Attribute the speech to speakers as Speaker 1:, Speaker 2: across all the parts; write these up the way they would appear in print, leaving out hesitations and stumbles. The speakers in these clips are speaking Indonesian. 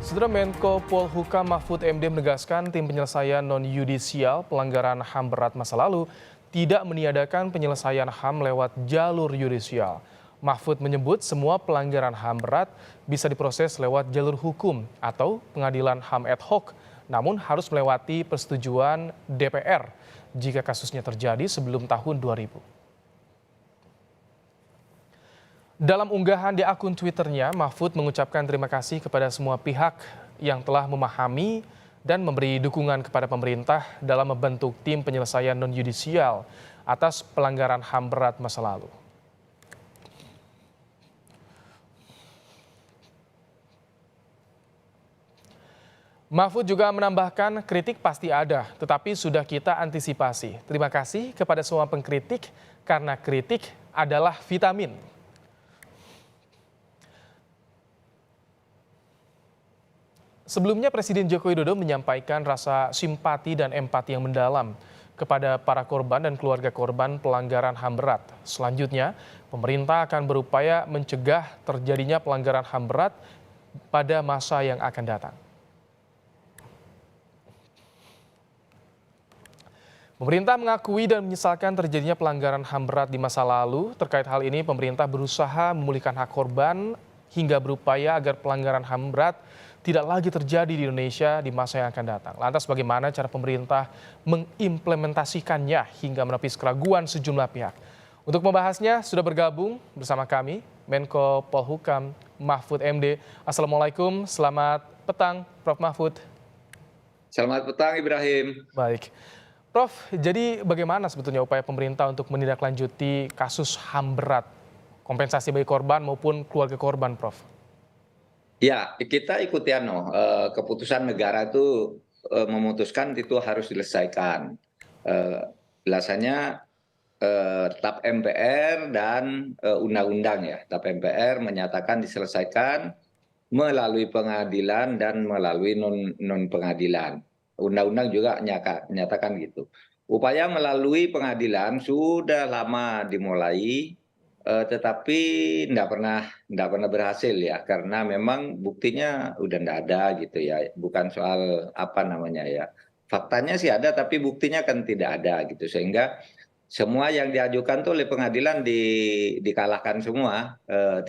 Speaker 1: Saudara Menko Polhukam Mahfud MD menegaskan tim penyelesaian non-yudisial pelanggaran HAM berat masa lalu tidak meniadakan penyelesaian HAM lewat jalur yudisial. Mahfud menyebut semua pelanggaran HAM berat bisa diproses lewat jalur hukum atau pengadilan HAM ad hoc, namun harus melewati persetujuan DPR jika kasusnya terjadi sebelum tahun 2000. Dalam unggahan di akun Twitternya, Mahfud mengucapkan terima kasih kepada semua pihak yang telah memahami dan memberi dukungan kepada pemerintah dalam membentuk tim penyelesaian non-yudisial atas pelanggaran HAM berat masa lalu. Mahfud juga menambahkan kritik pasti ada, tetapi sudah kita antisipasi. Terima kasih kepada semua pengkritik karena kritik adalah vitamin. Sebelumnya Presiden Joko Widodo menyampaikan rasa simpati dan empati yang mendalam kepada para korban dan keluarga korban pelanggaran HAM berat. Selanjutnya, pemerintah akan berupaya mencegah terjadinya pelanggaran HAM berat pada masa yang akan datang. Pemerintah mengakui dan menyesalkan terjadinya pelanggaran HAM berat di masa lalu. Terkait hal ini, pemerintah berusaha memulihkan hak korban hingga berupaya agar pelanggaran HAM berat tidak lagi terjadi di Indonesia di masa yang akan datang. Lantas bagaimana cara pemerintah mengimplementasikannya hingga menepis keraguan sejumlah pihak? Untuk membahasnya sudah bergabung bersama kami Menko Polhukam Mahfud MD. Assalamualaikum, selamat petang Prof. Mahfud.
Speaker 2: Selamat petang Ibrahim.
Speaker 1: Baik. Prof, jadi bagaimana sebetulnya upaya pemerintah untuk menindaklanjuti kasus HAM berat? Kompensasi bagi korban maupun keluarga korban, Prof?
Speaker 2: Ya, kita ikuti keputusan negara itu memutuskan itu harus diselesaikan. Biasanya TAP MPR dan undang-undang ya. TAP MPR menyatakan diselesaikan melalui pengadilan dan melalui non pengadilan. Undang-undang juga menyatakan gitu. Upaya melalui pengadilan sudah lama dimulai, tetapi nggak pernah berhasil ya, karena memang buktinya udah nggak ada gitu ya. Bukan soal apa namanya ya, faktanya sih ada tapi buktinya kan tidak ada gitu, sehingga semua yang diajukan tuh oleh pengadilan dikalahkan semua. 30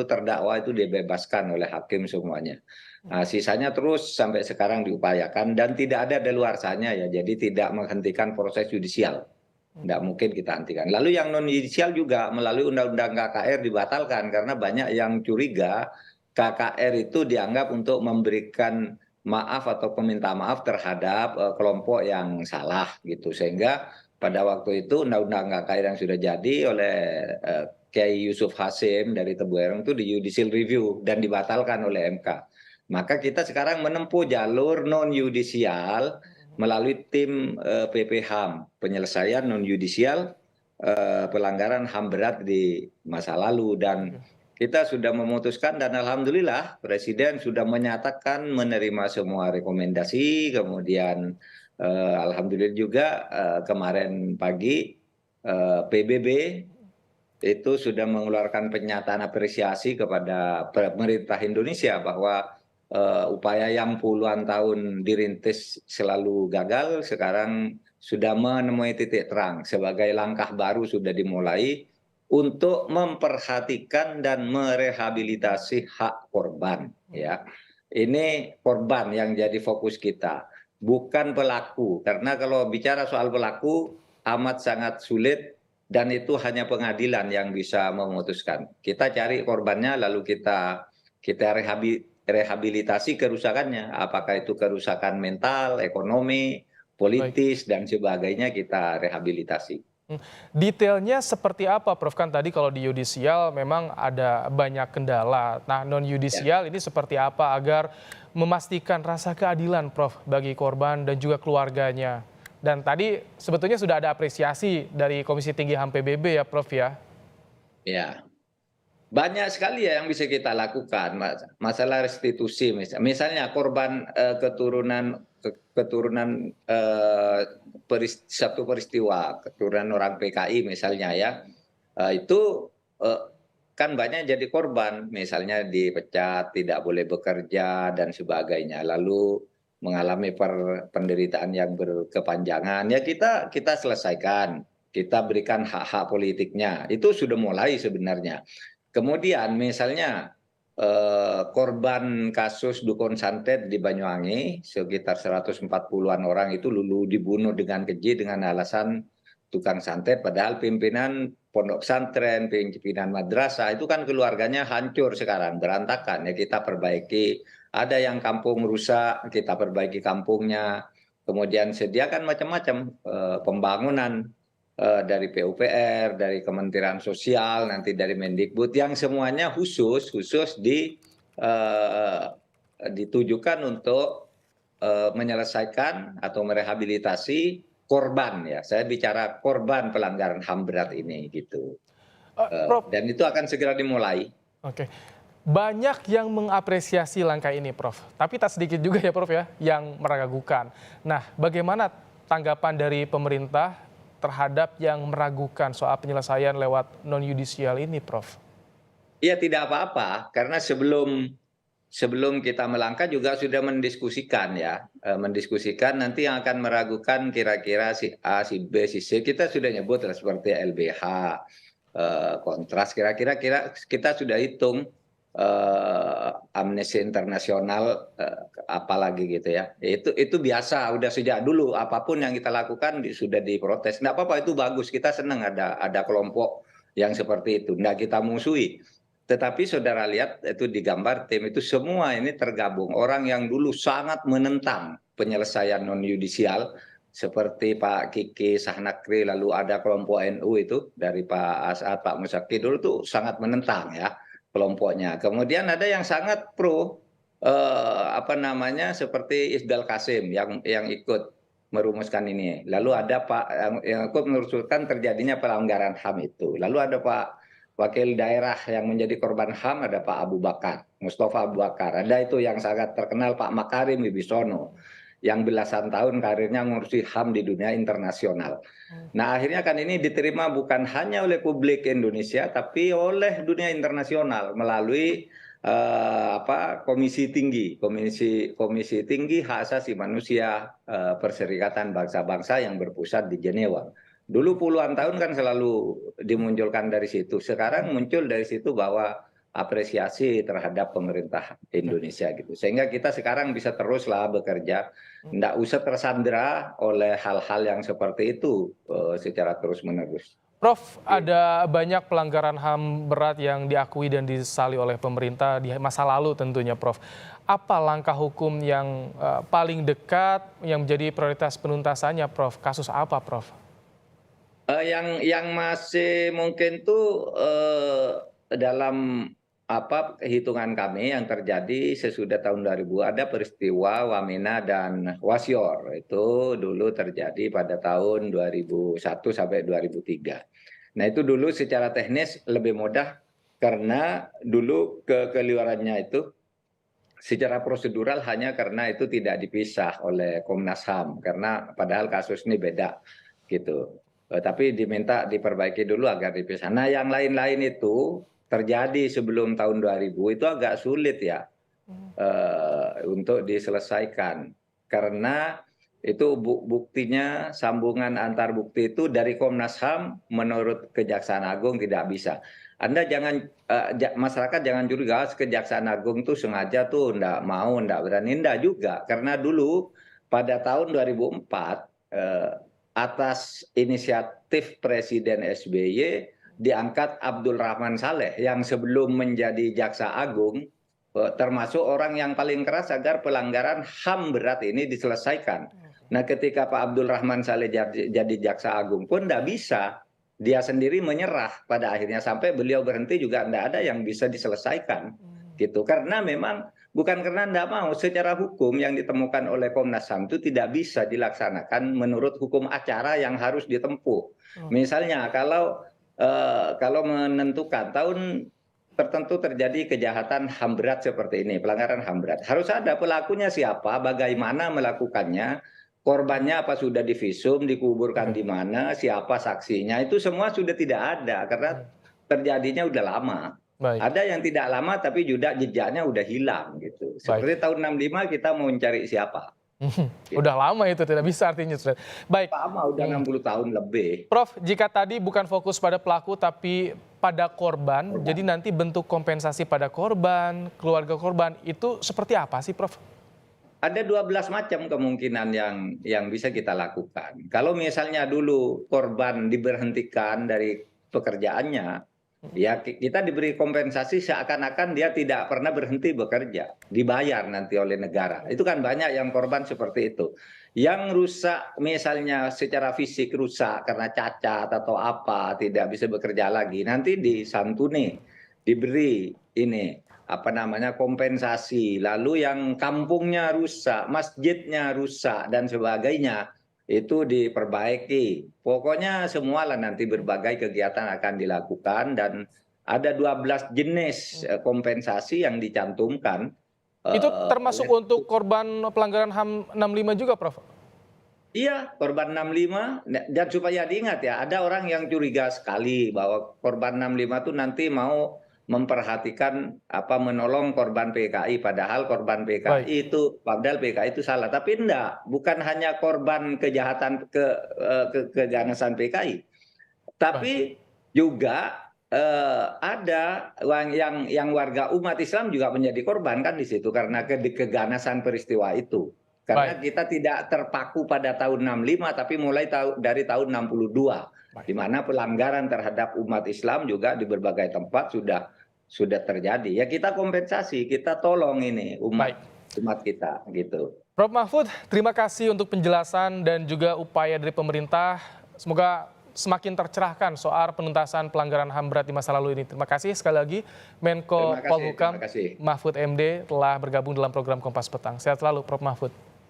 Speaker 2: terdakwa itu dibebaskan oleh hakim semuanya. Nah, sisanya terus sampai sekarang diupayakan dan tidak ada daluarsanya ya, jadi tidak menghentikan proses yudisial. Nggak mungkin kita hentikan. Lalu yang non yudisial juga melalui undang-undang KKR dibatalkan karena banyak yang curiga KKR itu dianggap untuk memberikan maaf atau meminta maaf terhadap kelompok yang salah gitu, sehingga pada waktu itu undang-undang KKR yang sudah jadi oleh Kiai Yusuf Hasim dari Tebu Ireng itu di judicial review dan dibatalkan oleh MK. Maka kita sekarang menempuh jalur non yudisial melalui tim PP HAM, penyelesaian non yudisial pelanggaran HAM berat di masa lalu, dan kita sudah memutuskan dan alhamdulillah Presiden sudah menyatakan menerima semua rekomendasi. Kemudian alhamdulillah juga kemarin pagi PBB itu sudah mengeluarkan pernyataan apresiasi kepada pemerintah Indonesia bahwa upaya yang puluhan tahun dirintis selalu gagal sekarang sudah menemui titik terang. Sebagai langkah baru sudah dimulai untuk memperhatikan dan merehabilitasi hak korban ya. Ini korban yang jadi fokus kita, bukan pelaku. Karena kalau bicara soal pelaku amat sangat sulit dan itu hanya pengadilan yang bisa memutuskan. Kita cari korbannya lalu kita rehabilitasi kerusakannya, apakah itu kerusakan mental, ekonomi,
Speaker 1: Baik.
Speaker 2: politis, dan sebagainya kita rehabilitasi.
Speaker 1: Detailnya seperti apa, Prof? Kan tadi kalau di yudisial memang ada banyak kendala. Nah, non
Speaker 2: Ya.
Speaker 1: yudisial ini seperti apa agar memastikan rasa keadilan, Prof, bagi korban dan juga keluarganya. Dan tadi sebetulnya sudah ada apresiasi dari Komisi Tinggi HAM PBB ya, Prof ya.
Speaker 2: Ya, banyak sekali ya yang bisa kita lakukan, masalah restitusi misalnya korban keturunan satu peristiwa keturunan orang PKI misalnya ya, itu kan banyak jadi korban, misalnya dipecat, tidak boleh bekerja dan sebagainya, lalu mengalami penderitaan yang berkepanjangan. Ya kita selesaikan, kita berikan hak-hak politiknya. Itu sudah mulai sebenarnya. Kemudian misalnya korban kasus dukun santet di Banyuwangi sekitar 140-an orang itu lulu dibunuh dengan keji dengan alasan tukang santet, padahal pimpinan pondok pesantren, pimpinan madrasah itu kan keluarganya hancur sekarang, berantakan. Ya kita perbaiki, ada yang kampung rusak, kita perbaiki kampungnya. Kemudian sediakan macam-macam pembangunan dari PUPR, dari Kementerian Sosial, nanti dari Mendikbud, yang semuanya khusus ditujukan untuk menyelesaikan atau merehabilitasi korban, ya. Saya bicara korban pelanggaran HAM berat ini gitu.
Speaker 1: Prof,
Speaker 2: Dan itu akan segera dimulai.
Speaker 1: oke. Banyak yang mengapresiasi langkah ini, Prof. Tapi tak sedikit juga ya, Prof, ya, yang meragukan. Nah, bagaimana tanggapan dari pemerintah terhadap yang meragukan soal penyelesaian lewat non-yudisial ini, Prof?
Speaker 2: Ya tidak apa-apa, karena sebelum kita melangkah juga sudah mendiskusikan, ya. Mendiskusikan nanti yang akan meragukan kira-kira si A, si B, si C, kita sudah nyebut lah seperti LBH, kontras, kira-kira kita sudah hitung, Amnesty Internasional, apalagi gitu ya. Itu biasa, udah sejak dulu apapun yang kita lakukan sudah diprotes. Nggak apa-apa, itu bagus, kita senang ada kelompok yang seperti itu, nggak kita musuhi. Tetapi saudara lihat itu di gambar tim itu semua ini tergabung orang yang dulu sangat menentang penyelesaian non yudisial seperti Pak Kiki Sahnakri, lalu ada kelompok NU itu dari Pak As'ad, Pak Musaki dulu tuh sangat menentang, ya, kelompoknya. Kemudian ada yang sangat pro, apa namanya, seperti Isdal Kasim yang ikut merumuskan ini. Lalu ada Pak yang ikut merumuskan terjadinya pelanggaran HAM itu. Lalu ada Pak Wakil daerah yang menjadi korban HAM, ada Pak Abu Bakar, Mustafa Abu Bakar. Ada itu yang sangat terkenal Pak Makarim Wibisono, yang belasan tahun karirnya ngurusi HAM di dunia internasional. Nah akhirnya kan ini diterima bukan hanya oleh publik Indonesia, tapi oleh dunia internasional melalui Komisi Tinggi, Komisi Tinggi Hak Asasi Manusia, Perserikatan Bangsa-Bangsa yang berpusat di Jenewa. Dulu puluhan tahun kan selalu dimunculkan dari situ. Sekarang muncul dari situ bahwa apresiasi terhadap pemerintah Indonesia gitu. Sehingga kita sekarang bisa teruslah bekerja, nggak usah tersandera oleh hal-hal yang seperti itu secara terus-menerus.
Speaker 1: Prof, ada banyak pelanggaran HAM berat yang diakui dan disesali oleh pemerintah di masa lalu tentunya, Prof. Apa langkah hukum yang paling dekat yang menjadi prioritas penuntasannya, Prof? Kasus apa, Prof?
Speaker 2: Yang masih mungkin tuh dalam hitungan kami yang terjadi sesudah tahun 2000 ada peristiwa Wamena dan Wasior. Itu dulu terjadi pada tahun 2001 sampai 2003. Nah itu dulu secara teknis lebih mudah karena dulu kekeliruannya itu secara prosedural hanya karena itu tidak dipisah oleh Komnas HAM, karena padahal kasus ini beda gitu. Tapi diminta diperbaiki dulu agar dipisah. Nah yang lain-lain itu terjadi sebelum tahun 2000 itu agak sulit, ya, untuk diselesaikan. Karena itu buktinya sambungan antar bukti itu dari Komnas HAM menurut Kejaksaan Agung tidak bisa. Anda jangan, masyarakat jangan curiga Kejaksaan Agung tuh sengaja tuh ndak mau, ndak berani, ndak juga. Karena dulu pada tahun 2004 atas inisiatif Presiden SBY diangkat Abdul Rahman Saleh yang sebelum menjadi Jaksa Agung termasuk orang yang paling keras agar pelanggaran HAM berat ini diselesaikan. Nah ketika Pak Abdul Rahman Saleh jadi Jaksa Agung pun tidak bisa, dia sendiri menyerah pada akhirnya sampai beliau berhenti juga tidak ada yang bisa diselesaikan gitu, karena memang bukan karena tidak mau, secara hukum yang ditemukan oleh Komnas HAM itu tidak bisa dilaksanakan menurut hukum acara yang harus ditempuh. Misalnya kalau menentukan tahun tertentu terjadi kejahatan HAM berat seperti ini, pelanggaran HAM berat, harus ada pelakunya siapa, bagaimana melakukannya, korbannya apa sudah divisum, dikuburkan di mana, siapa saksinya, itu semua sudah tidak ada karena terjadinya udah lama.
Speaker 1: Baik.
Speaker 2: Ada yang tidak lama tapi juga jejaknya udah hilang gitu.
Speaker 1: Baik.
Speaker 2: Seperti tahun 65 kita mau mencari siapa? Gitu.
Speaker 1: Udah lama itu tidak bisa artinya, Ustaz. Baik.
Speaker 2: Lama udah 60 tahun lebih.
Speaker 1: Prof, jika tadi bukan fokus pada pelaku tapi pada korban, jadi nanti bentuk kompensasi pada korban, keluarga korban itu seperti apa sih, Prof?
Speaker 2: Ada 12 macam kemungkinan yang bisa kita lakukan. Kalau misalnya dulu korban diberhentikan dari pekerjaannya, ya kita diberi kompensasi seakan-akan dia tidak pernah berhenti bekerja, dibayar nanti oleh negara. Itu kan banyak yang korban seperti itu. Yang rusak misalnya secara fisik rusak karena cacat atau apa, tidak bisa bekerja lagi, nanti disantuni, diberi ini apa namanya kompensasi. Lalu yang kampungnya rusak, masjidnya rusak dan sebagainya itu diperbaiki. Pokoknya semualah nanti berbagai kegiatan akan dilakukan dan ada 12 jenis kompensasi yang dicantumkan.
Speaker 1: Itu termasuk untuk korban pelanggaran HAM 65 juga, Prof?
Speaker 2: Iya, korban 65 dan supaya diingat ya, ada orang yang curiga sekali bahwa korban 65 itu nanti mau memperhatikan apa menolong korban PKI, padahal korban PKI
Speaker 1: Baik.
Speaker 2: itu padahal PKI itu salah, tapi enggak, bukan hanya korban kejahatan keganasan PKI,
Speaker 1: Baik.
Speaker 2: tapi juga ada yang warga umat Islam juga menjadi korban kan di situ karena keganasan peristiwa itu. Karena
Speaker 1: Baik.
Speaker 2: kita tidak terpaku pada tahun 65 tapi mulai dari tahun 62 di mana pelanggaran terhadap umat Islam juga di berbagai tempat sudah terjadi. Ya kita kompensasi, kita tolong ini
Speaker 1: Baik.
Speaker 2: umat kita gitu.
Speaker 1: Prof Mahfud, terima kasih untuk penjelasan dan juga upaya dari pemerintah. Semoga semakin tercerahkan soal penuntasan pelanggaran HAM berat di masa lalu ini. Terima kasih sekali lagi Menko Polhukam Mahfud MD telah bergabung dalam program Kompas Petang. Sehat selalu Prof Mahfud.